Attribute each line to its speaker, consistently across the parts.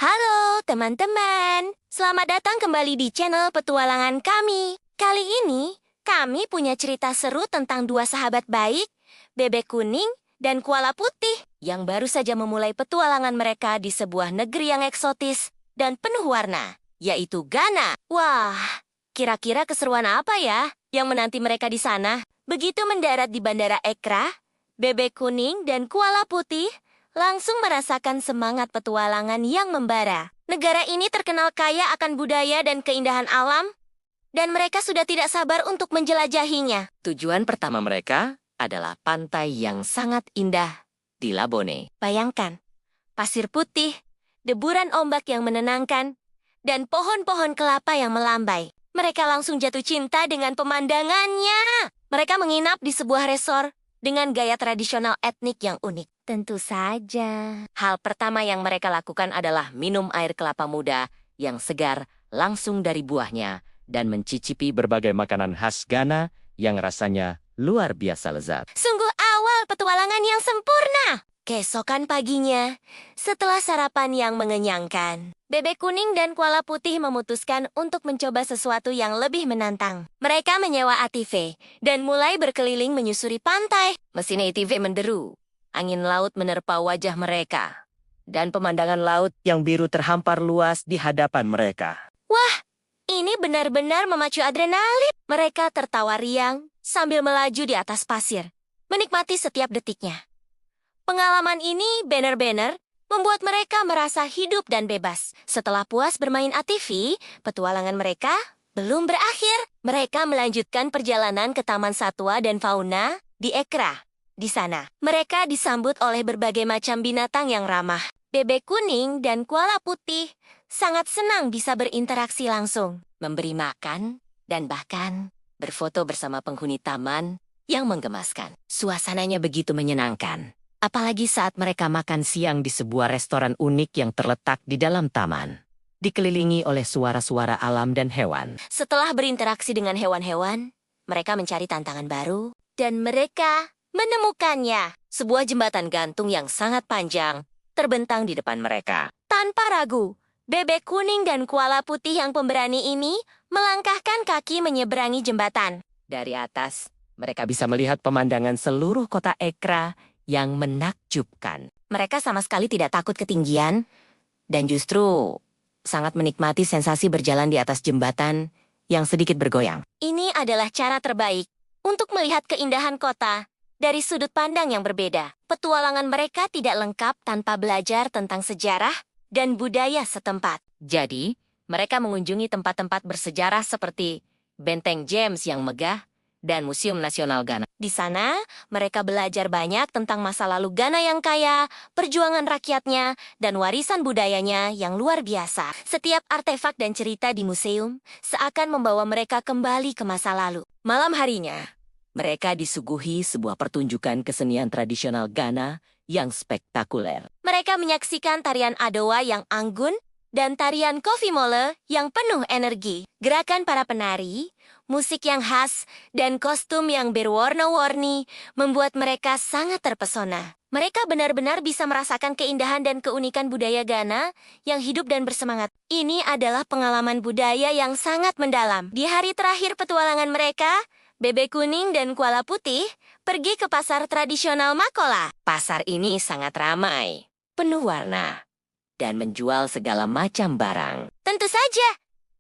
Speaker 1: Halo teman-teman, selamat datang kembali di channel petualangan kami. Kali ini, kami punya cerita seru tentang dua sahabat baik, bebek kuning dan koala putih, yang baru saja memulai petualangan mereka di sebuah negeri yang eksotis dan penuh warna, yaitu Ghana. Wah, kira-kira keseruan apa ya yang menanti mereka di sana? Begitu mendarat di Bandara Accra, bebek kuning dan koala putih langsung merasakan semangat petualangan yang membara. Negara ini terkenal kaya akan budaya dan keindahan alam, dan mereka sudah tidak sabar untuk menjelajahinya. Tujuan pertama mereka adalah pantai yang sangat indah di Labone. Bayangkan, pasir putih, deburan ombak yang menenangkan, dan pohon-pohon kelapa yang melambai. Mereka langsung jatuh cinta dengan pemandangannya. Mereka menginap di sebuah resor dengan gaya tradisional etnik yang unik. Tentu saja. Hal pertama yang mereka lakukan adalah minum air kelapa muda yang segar langsung dari buahnya
Speaker 2: dan mencicipi berbagai makanan khas Ghana yang rasanya luar biasa lezat.
Speaker 1: Sungguh awal petualangan yang sempurna. Keesokan paginya, setelah sarapan yang mengenyangkan, bebek kuning dan koala putih memutuskan untuk mencoba sesuatu yang lebih menantang. Mereka menyewa ATV dan mulai berkeliling menyusuri pantai. Mesin ATV menderu. Angin laut menerpa wajah mereka,
Speaker 2: Dan pemandangan laut yang biru terhampar luas di hadapan mereka.
Speaker 1: Wah, ini benar-benar memacu adrenalin. Mereka tertawa riang sambil melaju di atas pasir, menikmati setiap detiknya. Pengalaman ini benar-benar membuat mereka merasa hidup dan bebas. Setelah puas bermain ATV, petualangan mereka belum berakhir. Mereka melanjutkan perjalanan ke Taman Satwa dan Fauna di Accra. Di sana, mereka disambut oleh berbagai macam binatang yang ramah. Bebek kuning dan koala putih sangat senang bisa berinteraksi langsung, memberi makan, dan bahkan berfoto bersama penghuni taman yang menggemaskan. Suasananya begitu menyenangkan. Apalagi saat mereka makan siang di sebuah restoran unik yang terletak di dalam taman, dikelilingi oleh suara-suara alam dan hewan. Setelah berinteraksi dengan hewan-hewan, mereka mencari tantangan baru, dan mereka menemukannya. Sebuah jembatan gantung yang sangat panjang terbentang di depan mereka. Tanpa ragu, bebek kuning dan koala putih yang pemberani ini melangkahkan kaki menyeberangi jembatan.
Speaker 2: Dari atas, mereka bisa melihat pemandangan seluruh kota Accra yang menakjubkan.
Speaker 1: Mereka sama sekali tidak takut ketinggian, dan justru sangat menikmati sensasi berjalan di atas jembatan yang sedikit bergoyang. Ini adalah cara terbaik untuk melihat keindahan kota dari sudut pandang yang berbeda. Petualangan mereka tidak lengkap tanpa belajar tentang sejarah dan budaya setempat. Jadi, mereka mengunjungi tempat-tempat bersejarah seperti Benteng James yang megah dan Museum Nasional Ghana. Di sana, mereka belajar banyak tentang masa lalu Ghana yang kaya, perjuangan rakyatnya, dan warisan budayanya yang luar biasa. Setiap artefak dan cerita di museum seakan membawa mereka kembali ke masa lalu. Malam harinya, mereka disuguhi sebuah pertunjukan kesenian tradisional Ghana yang spektakuler. Mereka menyaksikan tarian Adowa yang anggun dan tarian Kofi Mole yang penuh energi. Gerakan para penari, musik yang khas, dan kostum yang berwarna-warni membuat mereka sangat terpesona. Mereka benar-benar bisa merasakan keindahan dan keunikan budaya Ghana yang hidup dan bersemangat. Ini adalah pengalaman budaya yang sangat mendalam. Di hari terakhir petualangan mereka, bebek kuning dan koala putih pergi ke pasar tradisional Makola. Pasar ini sangat ramai, penuh warna, dan menjual segala macam barang. Tentu saja,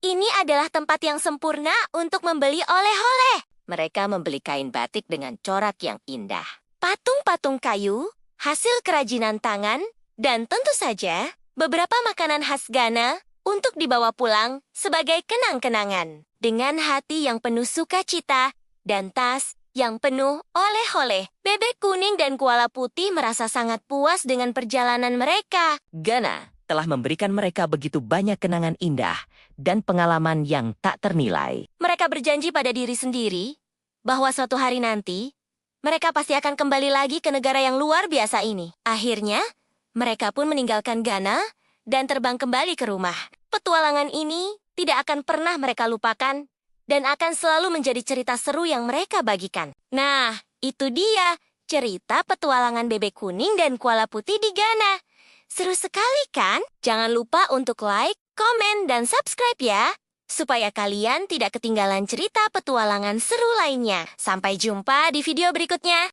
Speaker 1: ini adalah tempat yang sempurna untuk membeli oleh-oleh. Mereka membeli kain batik dengan corak yang indah, patung-patung kayu, hasil kerajinan tangan, dan tentu saja beberapa makanan khas Ghana untuk dibawa pulang sebagai kenang-kenangan. Dengan hati yang penuh sukacita dan tas yang penuh oleh-oleh, bebek kuning dan koala putih merasa sangat puas dengan perjalanan mereka.
Speaker 2: Ghana telah memberikan mereka begitu banyak kenangan indah dan pengalaman yang tak ternilai.
Speaker 1: Mereka berjanji pada diri sendiri bahwa suatu hari nanti, mereka pasti akan kembali lagi ke negara yang luar biasa ini. Akhirnya, mereka pun meninggalkan Ghana dan terbang kembali ke rumah. Petualangan ini tidak akan pernah mereka lupakan dan akan selalu menjadi cerita seru yang mereka bagikan. Nah, itu dia cerita petualangan bebek kuning dan koala putih di Ghana. Seru sekali kan? Jangan lupa untuk like, komen, dan subscribe ya, supaya kalian tidak ketinggalan cerita petualangan seru lainnya. Sampai jumpa di video berikutnya.